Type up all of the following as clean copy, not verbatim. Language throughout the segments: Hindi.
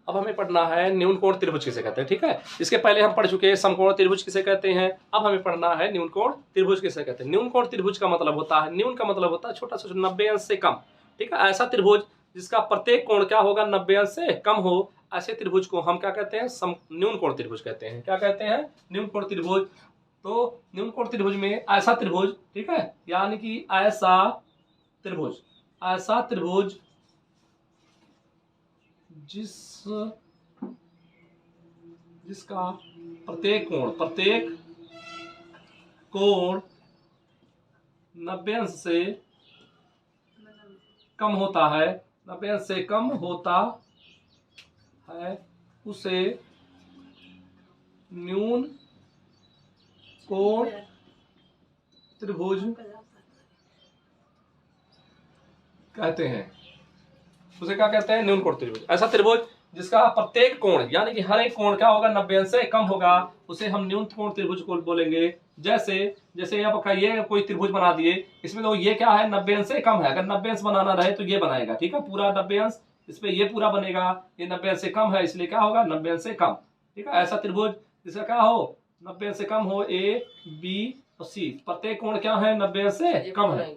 अब हमें पढ़ना है न्यून कोण त्रिभुज किसे कहते हैं। ठीक है, इसके पहले हम पढ़ चुके हैं समकोण त्रिभुज किसे कहते हैं। अब हमें पढ़ना है न्यून कोण त्रिभुज किसे कहते हैं। न्यून कोण त्रिभुज का मतलब होता है, न्यून का मतलब होता है छोटा सा, 90 अंश से कम। ठीक है, ऐसा त्रिभुज जिसका प्रत्येक कोण क्या होगा, 90 अंश से कम हो, ऐसे त्रिभुज को हम क्या कहते हैं, न्यून कोण त्रिभुज कहते हैं। क्या कहते हैं, न्यून कोण त्रिभुज। तो न्यून कोण त्रिभुज में ऐसा त्रिभुज, ठीक है, यानी कि ऐसा त्रिभुज, ऐसा त्रिभुज जिसका प्रत्येक कोण 90 अंश से कम होता है, 90 अंश से कम होता है, उसे न्यून कोण त्रिभुज कहते हैं। उसे क्या कहते हैं, न्यून कोण त्रिभुज। ऐसा त्रिभुज जिसका प्रत्येक कोण, यानी कि हर एक कोण क्या होगा, 90 अंश से कम होगा, उसे हम न्यून कोण त्रिभुज को बोलेंगे। जैसे अब ये कोई त्रिभुज बना दिए, इसमें तो ये क्या है, 90 अंश से कम है। अगर 90 अंश बनाना रहे तो ये बनाएगा, ठीक है, पूरा 90 अंश, इसमें ये पूरा बनेगा। ये 90 अंश से कम है, इसलिए क्या होगा, 90 अंश से कम। ठीक है, ऐसा त्रिभुज जिसका क्या हो, 90 अंश से कम हो, ए बी और सी, प्रत्येक कोण क्या है, 90 अंश से कम है।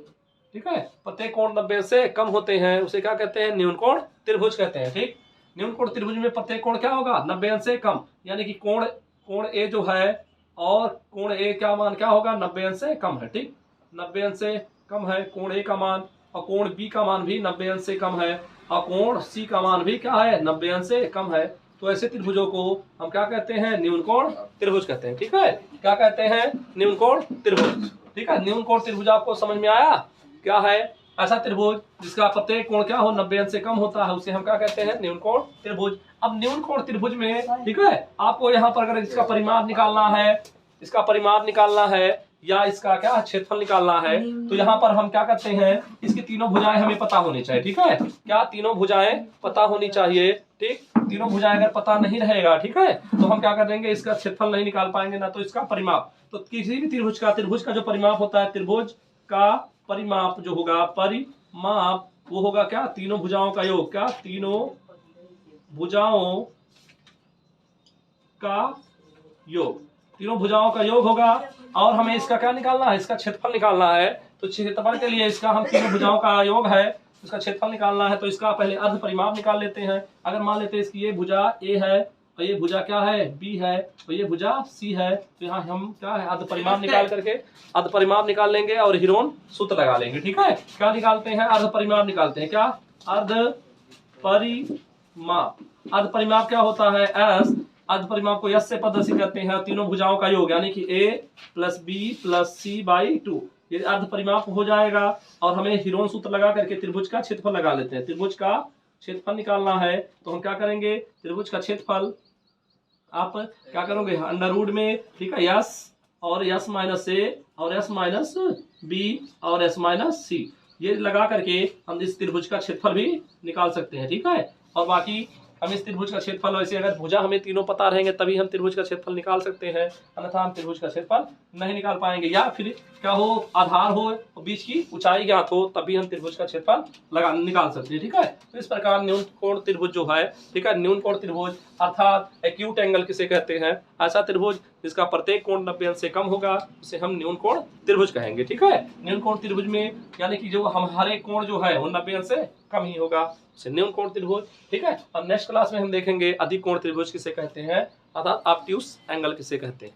ठीक है, प्रत्येक कोण 90 अंश से कम होते हैं, उसे क्या कहते हैं, न्यून कोण त्रिभुज कहते हैं। ठीक, न्यून कोण त्रिभुज में प्रत्येक कोण क्या होगा, 90 अंश से कम, यानी कि कोण ए जो है, और कोण ए का मान क्या होगा, 90 अंश से कम है। ठीक, 90 अंश से कम है कोण ए का मान, और कोण बी का मान भी 90 अंश से कम है, और कोण सी का मान भी क्या है, 90 अंश से कम है। तो ऐसे त्रिभुजों को हम क्या कहते हैं, न्यून कोण त्रिभुज कहते हैं। ठीक है, क्या कहते हैं, न्यून कोण त्रिभुज। ठीक है, न्यून कोण त्रिभुज आपको समझ में आया, क्या है, ऐसा त्रिभुज जिसका प्रत्येक कोण क्या हो, 90 अंश से कम होता है, उसे हम क्या कहते हैं, न्यून कोण त्रिभुज। अब न्यून कोण त्रिभुज में, ठीक है, आपको यहाँ पर अगर इसका परिमाप निकालना है, इसका परिमाप निकालना है, या इसका क्या क्षेत्रफल निकालना है, तो यहाँ पर हम क्या करते हैं, इसकी तीनों भुजाएं हमें पता होनी चाहिए। ठीक है, क्या तीनों भुजाएं पता होनी चाहिए। ठीक, तीनों भुजाएं अगर पता नहीं रहेगा, ठीक है, तो हम क्या कर देंगे, इसका क्षेत्रफल नहीं निकाल पाएंगे, ना तो इसका परिमाप। तो किसी भी त्रिभुज का जो परिमाप होता है, त्रिभुज का परिमाप जो होगा, परिमाप वो होगा क्या, तीनों भुजाओं का योग। क्या, तीनों भुजाओं का योग, तीनों भुजाओं का योग होगा। और हमें इसका क्या निकालना है, इसका क्षेत्रफल निकालना है। तो क्षेत्रफल के लिए इसका हम तीनों भुजाओं का योग है, इसका क्षेत्रफल निकालना है, तो इसका पहले अर्ध परिमाप निकाल लेते हैं। अगर मान लेते हैं इसकी ये भुजा ए है, और ये भुजा क्या है, बी है, और ये भुजा सी है, तो यहाँ हम क्या है, अर्ध परिमाप निकाल करके अर्ध परिमाप निकाल लेंगे और हीरोन सूत्र लगा लेंगे। ठीक है, क्या निकालते हैं, अर्ध परिमाप निकालते हैं। क्या, अर्ध परिमाप। अर्ध परिमाप क्या होता है, एस। अर्ध परिमाप को यस से प्रदर्शित करते हैं, तीनों भुजाओं का योग, यानी कि A plus B plus C by 2, ये अर्ध परिमाप हो जाएगा। और हमें हीरोन सूत्र लगा करके त्रिभुज का क्षेत्रफल लगा लेते हैं। त्रिभुज का क्षेत्रफल निकालना है, तो हम क्या करेंगे, त्रिभुज का क्षेत्रफल आप क्या करोगे, अंडर रूट में, ठीक है, यस और यस माइनस ए और यस माइनस बी और एस माइनस सी, ये लगा करके हम इस त्रिभुज का क्षेत्रफल भी निकाल सकते हैं। ठीक है, और बाकी हम इस त्रिभुज का क्षेत्रफल, वैसे अगर भुजा हमें तीनों पता रहेंगे तभी हम त्रिभुज का क्षेत्रफल निकाल सकते हैं, अन्यथा हम त्रिभुज का क्षेत्रफल नहीं निकाल पाएंगे। या फिर क्या हो, आधार हो और बीच की ऊंचाई ज्ञात हो, तभी हम त्रिभुज का क्षेत्रफल निकाल सकते हैं। ठीक है, तो इस प्रकार न्यून कोण त्रिभुज जो है, ठीक है, न्यून कोण त्रिभुज अर्थात एक्यूट एंगल किसे कहते हैं, ऐसा त्रिभुज जिसका प्रत्येक कोण 90 अंश से कम होगा, उसे हम न्यून कोण त्रिभुज कहेंगे। ठीक है, न्यून कोण त्रिभुज में यानी कि जो हम हर एक कोण जो है वो 90 अंश से कम ही होगा, उसे न्यून कोण त्रिभुज। ठीक है, और नेक्स्ट क्लास में हम देखेंगे अधिक कोण त्रिभुज किसे कहते हैं, अर्थात ऑब्ट्यूस एंगल किसे कहते हैं।